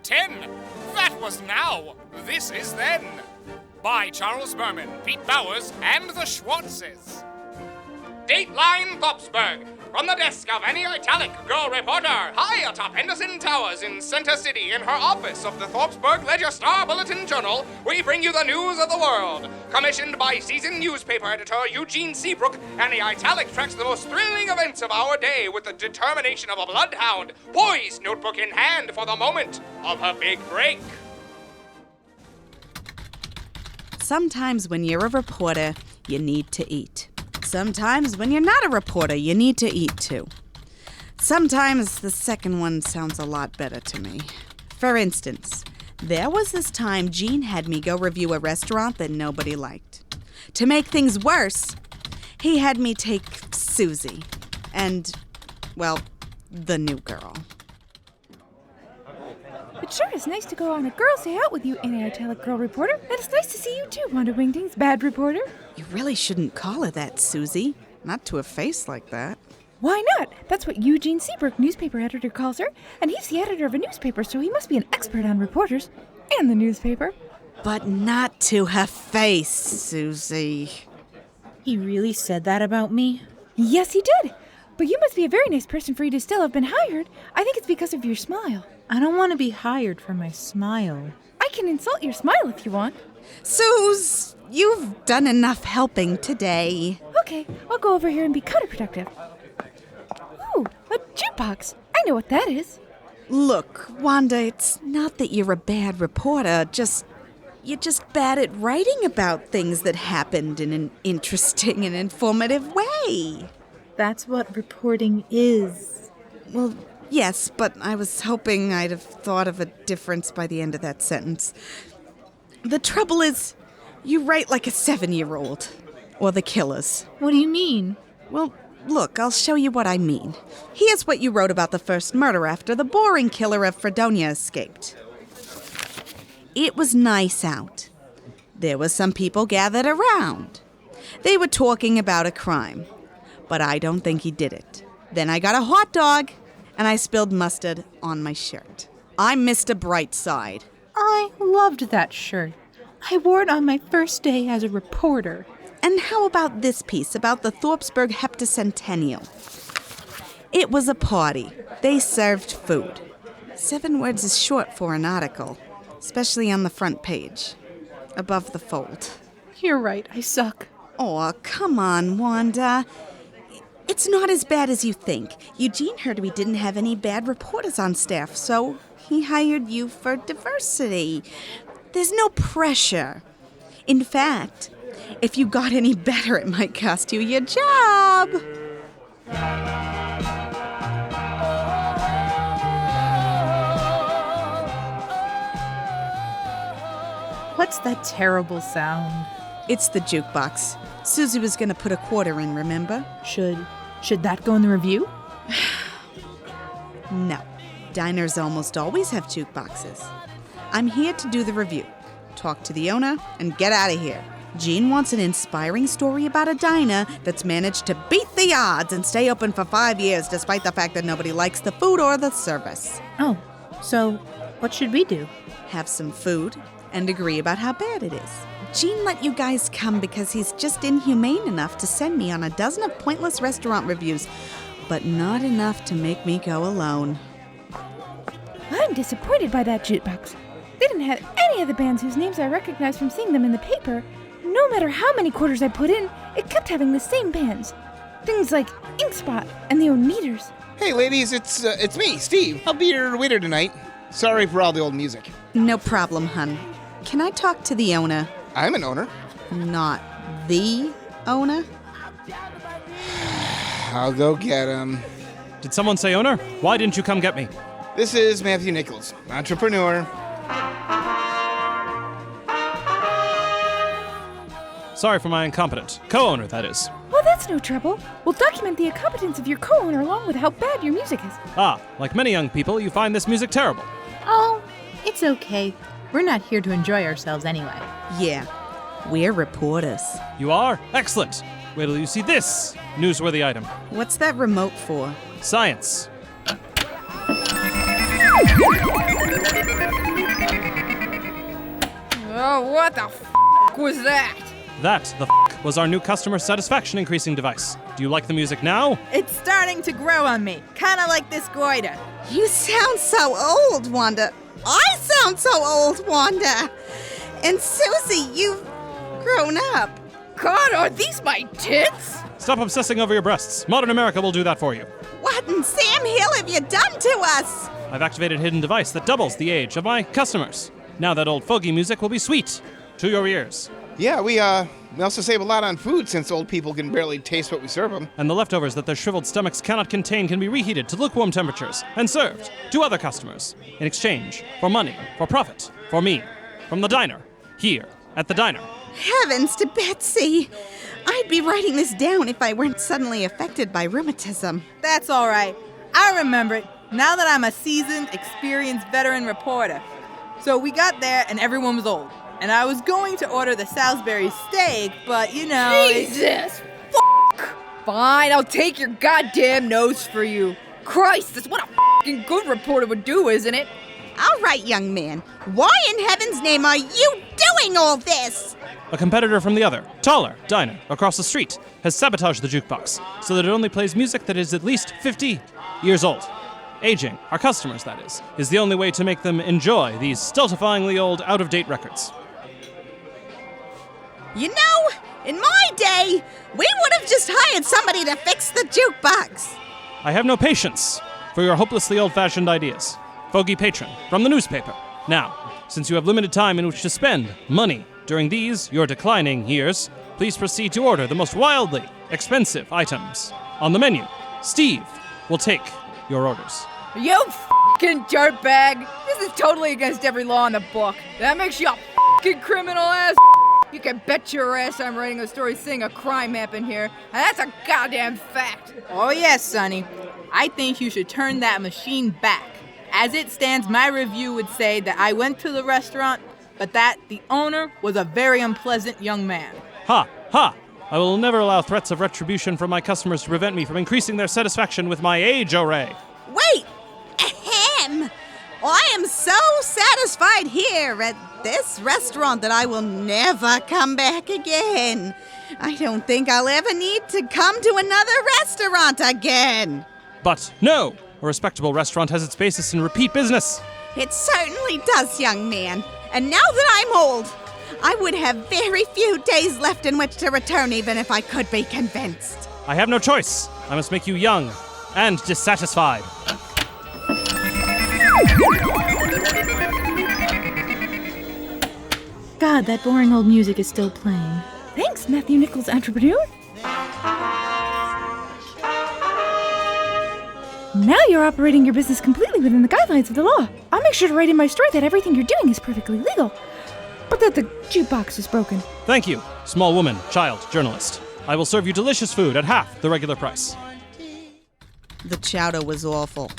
10. That was now. This is then. By Charles Berman, Pete Bowers, and the Schwartzes. Dateline Thorpsburg. From the desk of any Italic girl reporter, high atop Henderson Towers in Center City, in her office of the Thorpsburg Ledger-Star Bulletin Journal, we bring you the news of the world. Commissioned by seasoned newspaper editor Eugene Seabrook, any Italic tracks the most thrilling events of our day with the determination of a bloodhound, poised, notebook in hand, for the moment of her big break. Sometimes when you're a reporter, you need to eat. Sometimes when you're not a reporter, you need to eat too. Sometimes the second one sounds a lot better to me. For instance, there was this time Gene had me go review a restaurant that nobody liked. To make things worse, he had me take Suzie and, well, the new girl. It sure is nice to go on a girls' day out with you, Italic girl reporter. And it's nice to see you too, Wanda Wingding's bad reporter. You really shouldn't call her that, Suzie. Not to a face like that. Why not? That's what Eugene Seabrook, newspaper editor, calls her. And he's the editor of a newspaper, so he must be an expert on reporters and the newspaper. But not to her face, Suzie. He really said that about me? Yes, he did. But you must be a very nice person for you to still have been hired. I think it's because of your smile. I don't want to be hired for my smile. I can insult your smile if you want. Suze, you've done enough helping today. Okay, I'll go over here and be counterproductive. Ooh, a jukebox. I know what that is. Look, Wanda, it's not that you're a bad reporter, you're just bad at writing about things that happened in an interesting and informative way. That's what reporting is. Well, yes, but I was hoping I'd have thought of a difference by the end of that sentence. The trouble is, you write like a 7-year-old. Or the killers. What do you mean? Well, look, I'll show you what I mean. Here's what you wrote about the first murder after the boring killer of Fredonia escaped. It was nice out. There were some people gathered around. They were talking about a crime. But I don't think he did it. Then I got a hot dog, and I spilled mustard on my shirt. I'm Mr. Brightside. I loved that shirt. I wore it on my first day as a reporter. And how about this piece about the Thorpsburg heptacentennial? It was a party. They served food. 7 words is short for an article, especially on the front page, above the fold. You're right, I suck. Oh, come on, Wanda. It's not as bad as you think. Eugene heard we didn't have any bad reporters on staff, so he hired you for diversity. There's no pressure. In fact, if you got any better, it might cost you your job. What's that terrible sound? It's the jukebox. Suzie was going to put a quarter in, remember? Should that go in the review? No. Diners almost always have jukeboxes. I'm here to do the review, talk to the owner, and get out of here. Gene wants an inspiring story about a diner that's managed to beat the odds and stay open for 5 years despite the fact that nobody likes the food or the service. Oh, so what should we do? Have some food and agree about how bad it is. Gene let you guys come because he's just inhumane enough to send me on a dozen of pointless restaurant reviews, but not enough to make me go alone. I'm disappointed by that jukebox. They didn't have any of the bands whose names I recognized from seeing them in the paper. No matter how many quarters I put in, it kept having the same bands. Things like Inkspot and the Oneaters. Hey ladies, it's me, Steve. I'll be your waiter tonight. Sorry for all the old music. No problem, hun. Can I talk to the owner? I'm an owner. Not the owner? I'll go get him. Did someone say owner? Why didn't you come get me? This is Matthew Nichols, entrepreneur. Sorry for my incompetence. Co-owner, that is. Well, that's no trouble. We'll document the incompetence of your co-owner along with how bad your music is. Ah, like many young people, you find this music terrible. Oh, it's okay. We're not here to enjoy ourselves anyway. Yeah, we're reporters. You are? Excellent. Wait till you see this newsworthy item. What's that remote for? Science. Oh, what the was that? That, was our new customer satisfaction increasing device. Do you like the music now? It's starting to grow on me, kind of like this goiter. You sound so old, Wanda. I sound so old, Wanda. And Suzie, you've grown up. God, are these my tits? Stop obsessing over your breasts. Modern America will do that for you. What in Sam Hill have you done to us? I've activated a hidden device that doubles the age of my customers. Now that old fogey music will be sweet to your ears. Yeah, we also save a lot on food since old people can barely taste what we serve them. And the leftovers that their shriveled stomachs cannot contain can be reheated to lukewarm temperatures and served to other customers in exchange for money, for profit, for me, from the diner, here at the diner. Heavens to Betsy. I'd be writing this down if I weren't suddenly affected by rheumatism. That's all right. I remember it, now that I'm a seasoned, experienced veteran reporter. So we got there and everyone was old. And I was going to order the Salisbury steak, but Jesus! Fine, I'll take your goddamn nose for you. Christ, that's what a fucking good reporter would do, isn't it? All right, young man. Why in heaven's name are you doing all this? A competitor from the other, taller, diner across the street has sabotaged the jukebox so that it only plays music that is at least 50 years old. Aging, our customers that is the only way to make them enjoy these stultifyingly old, out-of-date records. You know, in my day, we would have just hired somebody to fix the jukebox. I have no patience for your hopelessly old-fashioned ideas. Fogey patron, from the newspaper. Now, since you have limited time in which to spend money during these, your declining years, please proceed to order the most wildly expensive items on the menu. Steve will take your orders. You fucking dirtbag! This is totally against every law in the book. That makes you a fucking criminal ass. You can bet your ass I'm writing a story saying a crime happened here, and that's a goddamn fact. oh yes, Sonny. I think you should turn that machine back. As it stands, my review would say that I went to the restaurant, but that the owner was a very unpleasant young man. Ha! Ha! I will never allow threats of retribution from my customers to prevent me from increasing their satisfaction with my age array. Wait! Ahem! I am so satisfied here at this restaurant that I will never come back again. I don't think I'll ever need to come to another restaurant again. But no! A respectable restaurant has its basis in repeat business. It certainly does, young man. And now that I'm old, I would have very few days left in which to return even if I could be convinced. I have no choice. I must make you young and dissatisfied. God, that boring old music is still playing. Thanks, Matthew Nichols, entrepreneur. Now you're operating your business completely within the guidelines of the law. I'll make sure to write in my story that everything you're doing is perfectly legal, but that the jukebox is broken. Thank you, small woman, child, journalist. I will serve you delicious food at half the regular price. The chowder was awful.